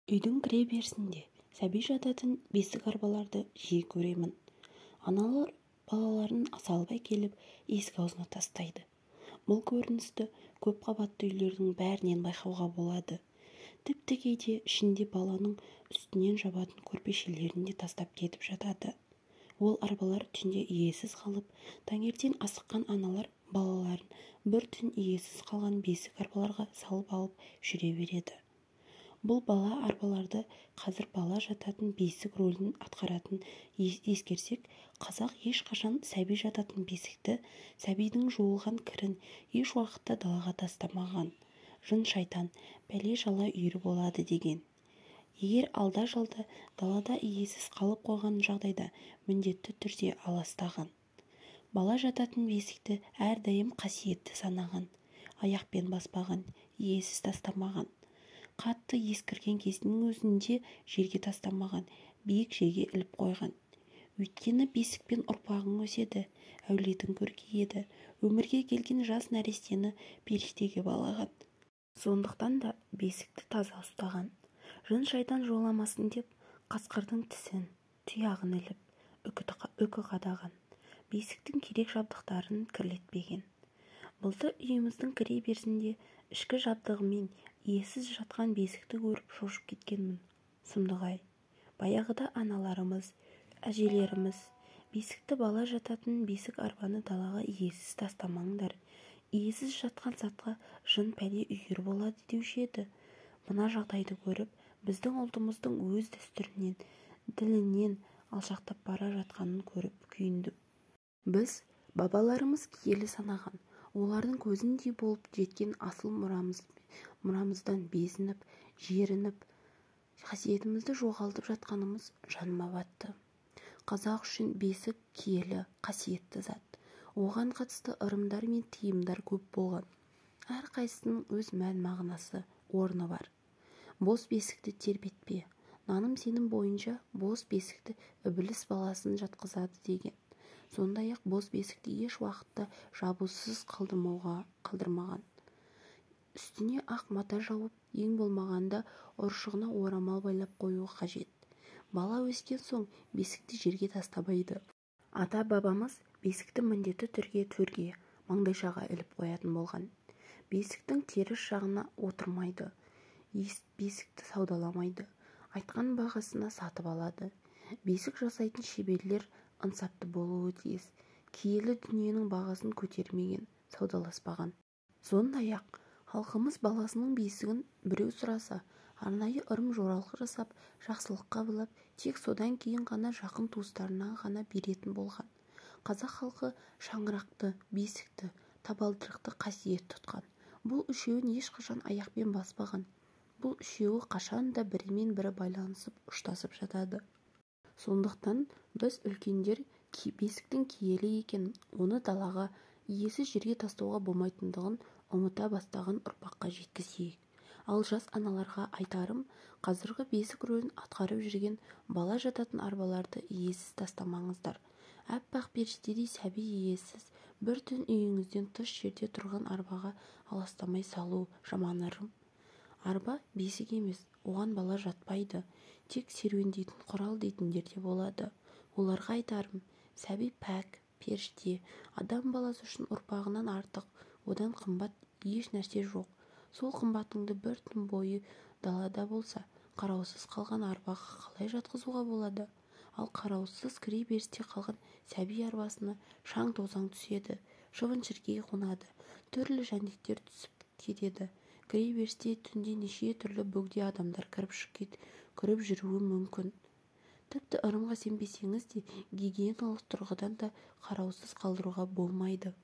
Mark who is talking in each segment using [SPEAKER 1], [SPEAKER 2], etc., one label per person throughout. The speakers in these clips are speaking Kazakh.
[SPEAKER 1] Үйдің кіре берісінде сәби жататын бесік арбаларды жиі көремін. Аналар балаларын салып әкеліп есік аузына тастайды. Бұл көріністі көп қабатты үйлердің бәрінен байқауға болады. Тіпті кейде ішінде баланың үстінен жабатын көрпешелерін де тастап кетіп жатады. Ол арбалар түнде иесіз қалып, таңертең асыққан аналар балаларын бір түн иесіз қалған бесік арбаларға салып алып жүре береді. Бұл бала арбаларды қазір бала жататын бесік рөлін атқаратын ескерсек, қазақ ешқашан сәби жататын бесікті, сәбидің жуылған кірін еш уақытта далаға тастамаған. Жын-шайтан, бәле-жала үйір болады деген. Егер алда-жалда далада иесіз қалып қойған жағдайда міндетті түрде аластаған. Бала жататын бесікті әрдайым қасиетті санаған, аяқпен баспаған, иесіз тастамаған. Қатты ескірген кезінің өзінде жерге тастамаған, биік жерге іліп қойған. Өйткені бесікпен ұрпағың өседі, әулетің көркейеді, өмірге келген жас нәрестені періштеге балаған. Сондықтан да бесікті таза ұстаған. Жын-шайтан жоламасын деп қасқырдың тісін, тұяғын іліп, үкі қадаған. Бесіктің керек жабдықтарын кірлетпеген. Былтыр үйіміздің кіре берісінде ішкі жабдығымен иесіз жатқан бесікті көріп шошып кеткенмін. Сұмдық-ай, баяғыда аналарымыз, әжелеріміз бесікті бала жататын бесік арбаны далаға иесіз тастамаңдар. Иесіз жатқан затқа жын пәле үйір болады деуші еді. Мына жағдайды көріп, біздің ұлтымыздың өз дәстүрінен, ділінен алшақтап бара жатқанын көріп күйіндім. Біз бабаларымыз киелі санаған, олардың көзіндей болып жеткен асыл мұрамыздан безініп, жерініп, қасиетімізді жоғалтып жатқанымыз жаныма батты. Қазақ үшін бесік киелі, қасиетті зат. Оған қатысты ырымдар мен тыйымдар көп болған. Әрқайсысының өз мән-мағынасы, орны бар. Бос бесікті тербетпе. Наным-сенім бойынша бос бесікті ібіліс баласын жатқызады деген. Сондай-ақ бос бесікті еш уақытта жабусыз қалдырмаған. Үстіне ақ мата жауып, ең болмағанда ұршығына орамал байлап қоюы қажет. Бала өскен соң бесікті жерге тастамайды. Ата-бабамыз бесікті міндетті түрге төрге, маңдайшаға іліп қоятын болған. Бесіктің теріс жағына отырмайды. Бесікті саудаламайды. Айтқан бағасына сатып алады. Бесік жасайтын шеберлер ынсапты болуы тиіс. Киелі дүниенің бағасын көтермеген, саудаласпаған. Сондай-ақ халқымыз баласының бесігін біреу сұраса, арнайы ырым-жоралғы жасап, жақсылыққа былап, тек содан кейін ғана жақын туыстарына ғана беретін болған. Қазақ халқы шаңырақты, бесікті, табалдырықты қасиет тұтқан. Бұл үшеуін ешқашан аяқпен баспаған. Бұл үшеуі қашан да бірімен бірі байланысып, ұштасып жатады. Сондықтан біз үлкендер бесіктің киелі екенін, оны далаға, иесіз жерге тастауға болмайтындығын ұмыта бастаған ұрпаққа жеткізейік. Ал жас аналарға айтарым, қазіргі бесік рөлін атқарып жүрген бала жататын арбаларды иесіз тастамаңыздар. Әппақ періштедей сәби иесіз бір түн үйіңізден тыс жерде тұрған арбаға аластамай салу жаман ырым. Арба бесік емес, оған бала жатпайды. Тек серуендейтін құрал дейтіндер де болады. Оларға айтарым, сәби пәк, періште, адам баласы үшін ұрпағынан артық, одан қымбат еш нәрсе жоқ. Сол қымбатыңды бір түн бойы далада болса, қараусыз қалған арбаға қалай жатқызуға болады? Ал қараусыз кіре берісте қалған сәби арбасына шаң-тозаң түседі, шыбын-шіркей қонады, түрлі жәндіктер түсіп кетеді. Кіре берісте түнде неше түрлі бөгде адамдар кіріп жүруі мүмкін. Тіпті ырымға сенбесеңіз де, гигиеналық тұрғыдан да қараусыз қалдыруға болмайды.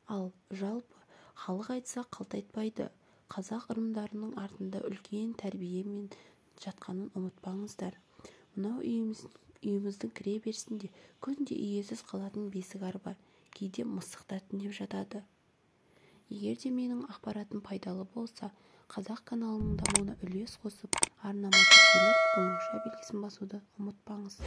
[SPEAKER 1] Ал жалпы халық айтса қалтайтпайды. Қазақ ырымдарының артында үлкен тәрбиемен жатқанын ұмытпаңыздар. Мынау үйіміздің кіре берісінде күнде иесіз қалатын бесік арба, кейде мысық та түнеп жатады. Егер де менің ақпаратым пайдалы болса, Қазақ каналының дамуына үлес қосып, арнама тіркеліп, қоңырауша белгісін басуды ұмытпаңыз.